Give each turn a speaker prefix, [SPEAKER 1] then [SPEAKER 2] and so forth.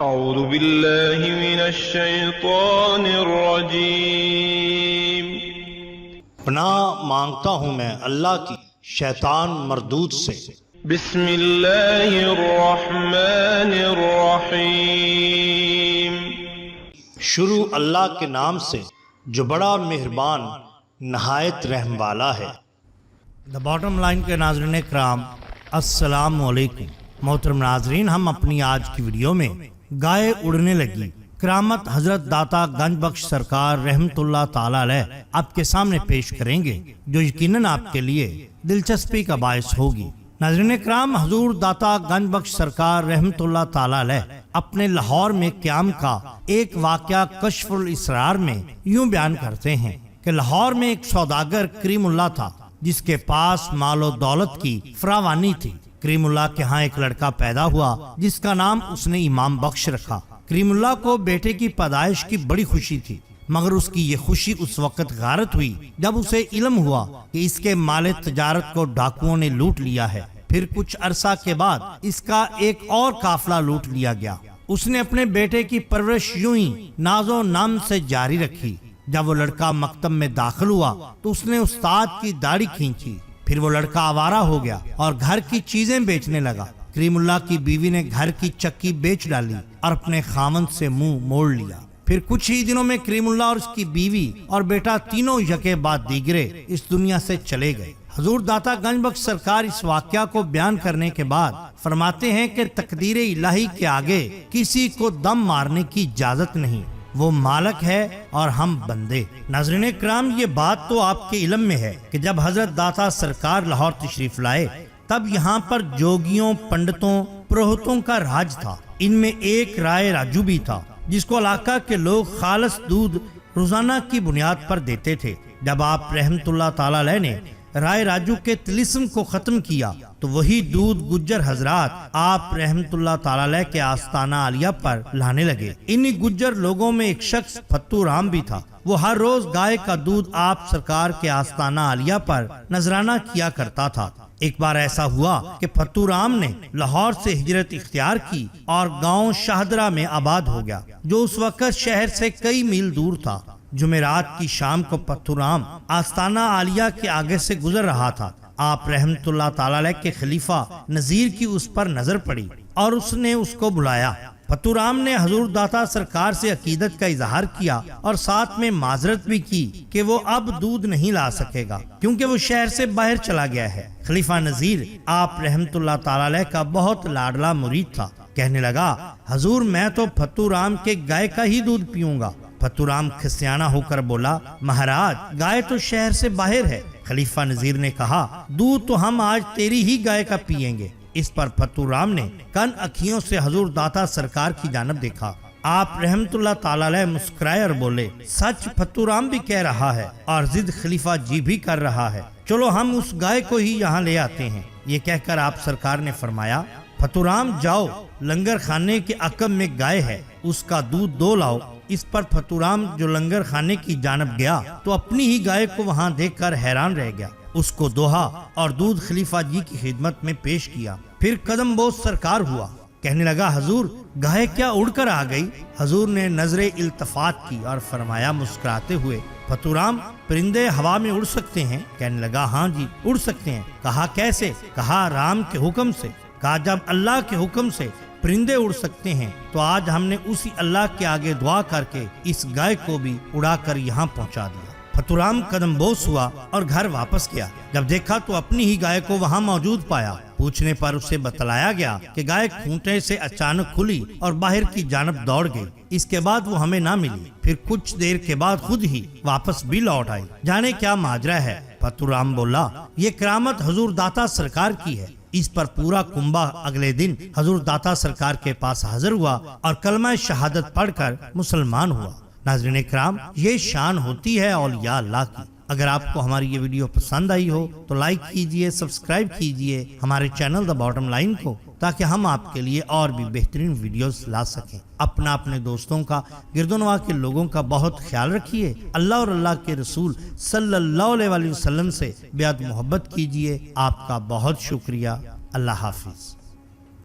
[SPEAKER 1] اعوذ باللہ من الشیطان الرجیم۔
[SPEAKER 2] پناہ مانگتا ہوں میں اللہ کی شیطان مردود سے۔
[SPEAKER 1] بسم اللہ الرحمن الرحیم۔
[SPEAKER 2] شروع اللہ کے نام سے جو بڑا مہربان نہایت رحم والا ہے۔ دا باٹم لائن کے ناظرین کرام، السلام علیکم۔ محترم ناظرین، ہم اپنی آج کی ویڈیو میں گائے اڑنے لگی کرامت حضرت داتا گنج بخش سرکار رحمت اللہ تعالی علیہ آپ کے سامنے پیش کریں گے، جو یقیناً آپ کے لیے دلچسپی کا باعث ہوگی۔ ناظرین کرام، حضور داتا گنج بخش سرکار رحمت اللہ تعالی علیہ اپنے لاہور میں قیام کا ایک واقعہ کشف الاسرار میں یوں بیان کرتے ہیں کہ لاہور میں ایک سوداگر کریم اللہ تھا جس کے پاس مال و دولت کی فراوانی تھی۔ کریم اللہ کے ہاں ایک لڑکا پیدا ہوا جس کا نام اس نے امام بخش رکھا۔ کریم اللہ کو بیٹے کی پیدائش کی بڑی خوشی تھی، مگر اس کی یہ خوشی اس وقت غارت ہوئی جب اسے علم ہوا کہ اس کے مال تجارت کو ڈاکوؤں نے لوٹ لیا ہے۔ پھر کچھ عرصہ کے بعد اس کا ایک اور قافلہ لوٹ لیا گیا۔ اس نے اپنے بیٹے کی پرورش یوں ہی ناز و نام سے جاری رکھی۔ جب وہ لڑکا مکتب میں داخل ہوا تو اس نے استاد کی داڑھی کھینچی۔ پھر وہ لڑکا آوارہ ہو گیا اور گھر کی چیزیں بیچنے لگا۔ کریم اللہ کی بیوی نے گھر کی چکی بیچ ڈالی اور اپنے خاوند سے منہ موڑ لیا۔ پھر کچھ ہی دنوں میں کریم اللہ اور اس کی بیوی اور بیٹا تینوں یکے بعد دیگرے اس دنیا سے چلے گئے۔ حضور داتا گنج بخش سرکار اس واقعہ کو بیان کرنے کے بعد فرماتے ہیں کہ تقدیر الہی کے آگے کسی کو دم مارنے کی اجازت نہیں، وہ مالک ہے اور ہم بندے۔ ناظرین کرام، یہ بات تو آپ کے علم میں ہے کہ جب حضرت داتا سرکار لاہور تشریف لائے تب یہاں پر جوگیوں، پنڈتوں، پروہتوں کا راج تھا۔ ان میں ایک رائے راجو بھی تھا جس کو علاقہ کے لوگ خالص دودھ روزانہ کی بنیاد پر دیتے تھے۔ جب آپ رحمت اللہ تعالی علیہ نے رائے راجو کے طلسم کو ختم کیا تو وہی دودھ گجر حضرات آپ رحمت اللہ تعالی علیہ کے آستانہ عالیہ پر لانے لگے۔ انہی گجر لوگوں میں ایک شخص فتو رام بھی تھا۔ وہ ہر روز گائے کا دودھ آپ سرکار کے آستانہ عالیہ پر نذرانہ کیا کرتا تھا۔ ایک بار ایسا ہوا کہ فتو رام نے لاہور سے ہجرت اختیار کی اور گاؤں شاہدرہ میں آباد ہو گیا، جو اس وقت شہر سے کئی میل دور تھا۔ جمعرات کی شام کو فتو رام آستانہ عالیہ کے آگے سے گزر رہا تھا۔ آپ رحمت اللہ تعالی علیہ کے خلیفہ نذیر کی اس پر نظر پڑی اور اس نے اس کو بلایا۔ فتو رام نے حضور داتا سرکار سے عقیدت کا اظہار کیا اور ساتھ میں معذرت بھی کی کہ وہ اب دودھ نہیں لا سکے گا کیونکہ وہ شہر سے باہر چلا گیا ہے۔ خلیفہ نذیر آپ رحمت اللہ تعالی علیہ کا بہت لاڈلا مرید تھا۔ کہنے لگا، حضور میں تو فتو رام کے گائے کا ہی دودھ پیوں گا۔ فتو رام کھسیانہ ہو کر بولا، مہاراج گائے تو شہر سے باہر ہے۔ خلیفہ نذیر نے کہا، دودھ تو ہم آج تیری ہی گائے کا پیئیں گے۔ اس پر فتو رام نے کن اکھیوں سے حضور داتا سرکار کی جانب دیکھا۔ آپ رحمت اللہ تعالی علیہ مسکرائے اور بولے، سچ فتو رام بھی کہہ رہا ہے اور ضد خلیفہ جی بھی کر رہا ہے، چلو ہم اس گائے کو ہی یہاں لے آتے ہیں۔ یہ کہہ کر آپ سرکار نے فرمایا، فتو رام جاؤ، لنگر خانے کے عقب میں گائے ہے، اس کا دودھ دو لاؤ۔ اس پر فتو رام جو لنگر خانے کی جانب گیا تو اپنی ہی گائے کو وہاں دیکھ کر حیران رہ گیا۔ اس کو دوہا اور دودھ خلیفہ جی کی خدمت میں پیش کیا۔ پھر قدم بوس سرکار ہوا، کہنے لگا، حضور گائے کیا اڑ کر آ گئی؟ حضور نے نظر التفات کی اور فرمایا مسکراتے ہوئے، فتو رام پرندے ہوا میں اڑ سکتے ہیں؟ کہنے لگا، ہاں جی اڑ سکتے ہیں۔ کہا کیسے؟ کہا رام کے حکم سے۔ کہا جب اللہ کے حکم سے پرندے اڑ سکتے ہیں تو آج ہم نے اسی اللہ کے آگے دعا کر کے اس گائے کو بھی اڑا کر یہاں پہنچا دیا۔ فتو رام قدم بوس ہوا اور گھر واپس گیا۔ جب دیکھا تو اپنی ہی گائے کو وہاں موجود پایا۔ پوچھنے پر اسے بتلایا گیا کہ گائے کھونٹے سے اچانک کھلی اور باہر کی جانب دوڑ گئی۔ اس کے بعد وہ ہمیں نہ ملی، پھر کچھ دیر کے بعد خود ہی واپس بھی لوٹ آئی۔ جانے کیا ماجرا ہے؟ فتو رام بولا، یہ کرامت حضور داتا سرکار کی ہے۔ اس پر پورا کنبہ اگلے دن حضور داتا سرکار کے پاس حاضر ہوا اور کلمہ شہادت پڑھ کر مسلمان ہوا۔ ناظرین کرام، یہ شان ہوتی ہے اولیاء اللہ کی۔ اگر آپ کو ہماری یہ ویڈیو پسند آئی ہو تو لائک کیجئے، سبسکرائب کیجئے ہمارے چینل دا باٹم لائن کو، تاکہ ہم آپ کے لیے اور بھی بہترین ویڈیوز لا سکیں۔ اپنے دوستوں کا، گرد و نواح کے لوگوں کا بہت خیال رکھیے۔ اللہ اور اللہ کے رسول صلی اللہ علیہ وسلم سے بیعت محبت کیجئے۔ آپ کا بہت شکریہ۔ اللہ حافظ۔